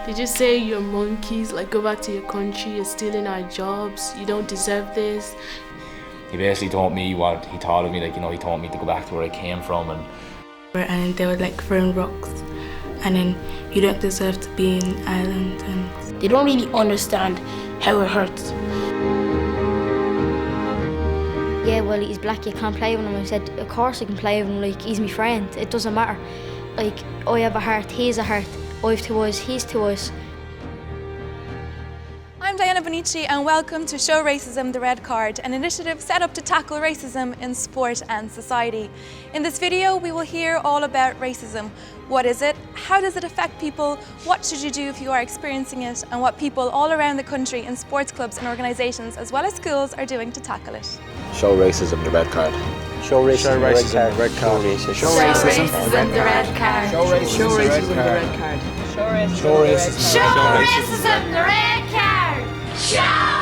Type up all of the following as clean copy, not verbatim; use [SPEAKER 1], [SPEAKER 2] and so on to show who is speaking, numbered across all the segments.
[SPEAKER 1] They just say you're monkeys, like go back to your country, you're stealing our jobs, you don't deserve this.
[SPEAKER 2] He basically told me what he thought of me, like, you know, he told me to go back to where I came from.
[SPEAKER 3] And they were like throwing rocks, and then you don't deserve to be in Ireland. And
[SPEAKER 4] they don't really understand how it hurts.
[SPEAKER 5] Yeah, well, he's black, you can't play with him. I said, of course I can play with him, like, he's my friend, it doesn't matter. Like, I have a heart, he has a heart, I've two eyes, he's two eyes.
[SPEAKER 6] I'm Diana Bonici and welcome to Show Racism the Red Card, an initiative set up to tackle racism in sport and society. In this video, we will hear all about racism. What is it? How does it affect people? What should you do if you are experiencing it? And what people all around the country in sports clubs and organisations, as well as schools, are doing to tackle it.
[SPEAKER 7] Show racism the red card.
[SPEAKER 8] Show racism the red card.
[SPEAKER 7] Show racism the red card.
[SPEAKER 8] Show racism the red card.
[SPEAKER 7] Show racism the red card.
[SPEAKER 9] Show racism the red card. Show racism the red card. Yeah!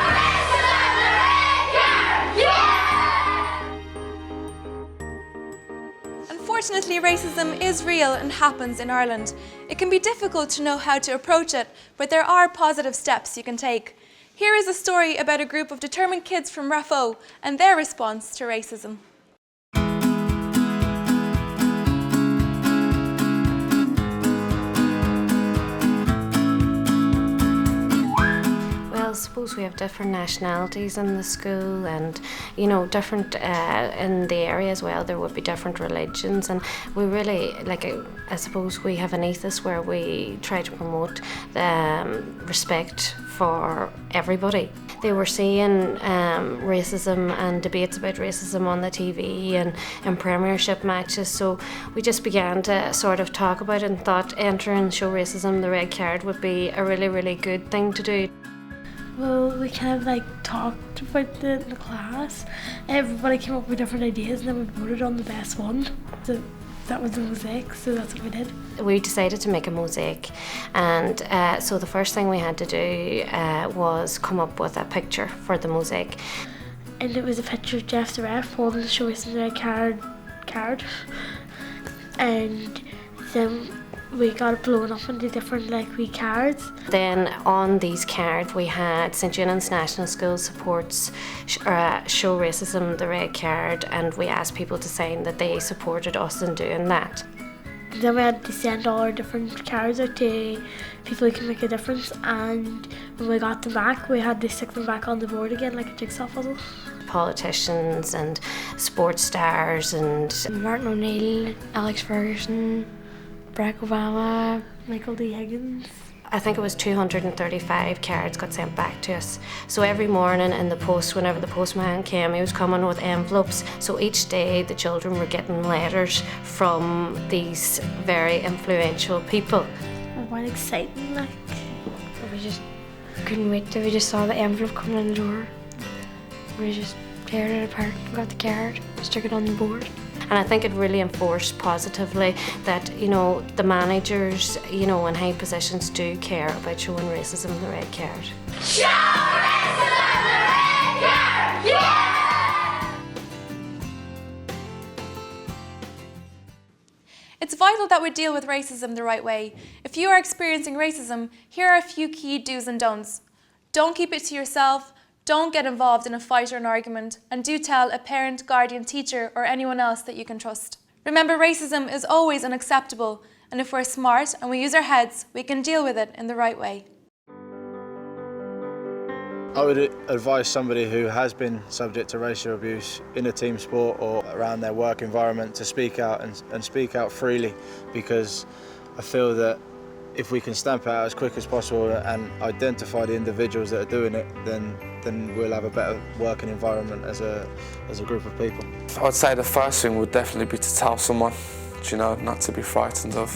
[SPEAKER 6] Unfortunately, racism is real and happens in Ireland. It can be difficult to know how to approach it, but there are positive steps you can take. Here is a story about a group of determined kids from Raphoe and their response to racism.
[SPEAKER 10] I suppose we have different nationalities in the school, and you know, different in the area as well. There would be different religions, and we really I suppose we have an ethos where we try to promote respect for everybody. They were seeing racism and debates about racism on the TV and in Premiership matches, so we just began to sort of talk about it and thought entering Show Racism the Red Card would be a really, really good thing to do.
[SPEAKER 3] well, we kind of talked about it in the class. Everybody came up with different ideas, and then we voted on the best one. So that was the mosaic, so that's what we did.
[SPEAKER 10] We decided to make a mosaic, and so the first thing we had to do was come up with a picture for the mosaic.
[SPEAKER 3] And it was a picture of Jeff the ref holding the Show Racism the Red card. And then we got it blown up into different wee cards.
[SPEAKER 10] Then on these cards we had St. Eunan's National School supports Show Racism the Red Card, and we asked people to sign that they supported us in doing that.
[SPEAKER 3] And then we had to send all our different cards out to people who can make a difference, and when we got them back we had to stick them back on the board again like a jigsaw puzzle.
[SPEAKER 10] Politicians and sports stars and
[SPEAKER 3] Martin O'Neill, Alex Ferguson, Barack Obama, Michael D. Higgins.
[SPEAKER 10] I think it was 235 cards got sent back to us. So every morning in the post, whenever the postman came, he was coming with envelopes. So each day the children were getting letters from these very influential people.
[SPEAKER 3] It was quite exciting, We just couldn't wait till we just saw the envelope coming in the door. We just teared it apart, got the card, stuck it on the board.
[SPEAKER 10] And I think it really enforced positively that, you know, the managers, you know, in high positions do care about showing racism the red card.
[SPEAKER 9] Show racism the red card. Yeah!
[SPEAKER 6] It's vital that we deal with racism the right way. If you are experiencing racism, here are a few key do's and don'ts. Don't keep it to yourself. Don't get involved in a fight or an argument, and do tell a parent, guardian, teacher, or anyone else that you can trust. Remember, racism is always unacceptable, and if we're smart and we use our heads, we can deal with it in the right way.
[SPEAKER 8] I would advise somebody who has been subject to racial abuse in a team sport or around their work environment to speak out and speak out freely, because I feel that if we can stamp it out as quick as possible and identify the individuals that are doing it, then we'll have a better working environment as a group of people.
[SPEAKER 11] I'd say the first thing would definitely be to tell someone, you know, not to be frightened of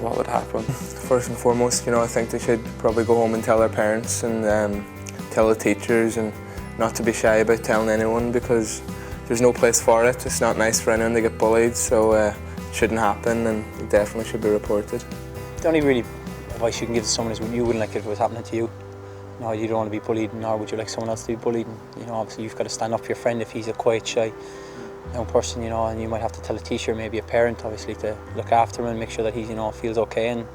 [SPEAKER 11] what would happen.
[SPEAKER 12] First and foremost, you know, I think they should probably go home and tell their parents and tell the teachers, and not to be shy about telling anyone, because there's no place for it. It's not nice for anyone to get bullied, so it shouldn't happen, and it definitely should be reported.
[SPEAKER 13] The only really advice you can give to someone is you wouldn't like it if it was happening to you. No, you don't want to be bullied, nor would you like someone else to be bullied. And, you know, obviously you've got to stand up for your friend if he's a quiet, shy young person, you know, and you might have to tell a teacher, maybe a parent, obviously, to look after him and make sure that he, you know, feels okay. And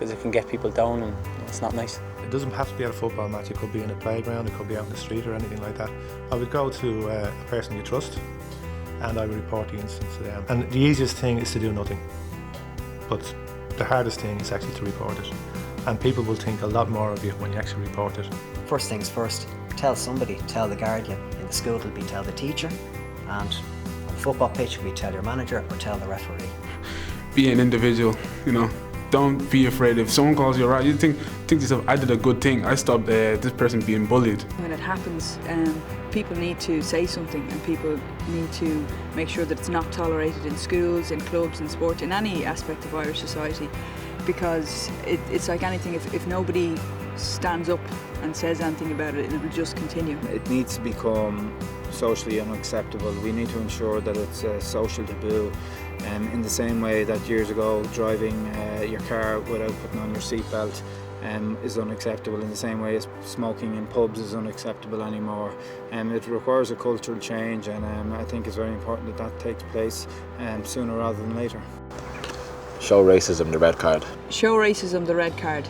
[SPEAKER 13] because it can get people down, and it's not nice.
[SPEAKER 14] It doesn't have to be at a football match, it could be in a playground, it could be out in the street or anything like that. I would go to a person you trust and I would report the incident to them. And the easiest thing is to do nothing, but the hardest thing is actually to report it. And people will think a lot more of you when you actually report it.
[SPEAKER 15] First things first, tell somebody, tell the guardian. In the school it'll be tell the teacher, and on the football pitch it'll be tell your manager or tell the referee.
[SPEAKER 16] Be an individual, you know. Don't be afraid. If someone calls you out, you think to yourself, I did a good thing. I stopped this person being bullied.
[SPEAKER 17] When it happens, people need to say something, and people need to make sure that it's not tolerated in schools, in clubs, in sport, in any aspect of Irish society. Because it's like anything, if nobody stands up and says anything about it, it will just continue.
[SPEAKER 18] It needs to become socially unacceptable. We need to ensure that it's a social taboo. In the same way that years ago driving your car without putting on your seatbelt is unacceptable, in the same way as smoking in pubs is unacceptable anymore. It requires a cultural change, and I think it's very important that takes place sooner rather than later.
[SPEAKER 7] Show racism the red card.
[SPEAKER 17] Show racism the red card.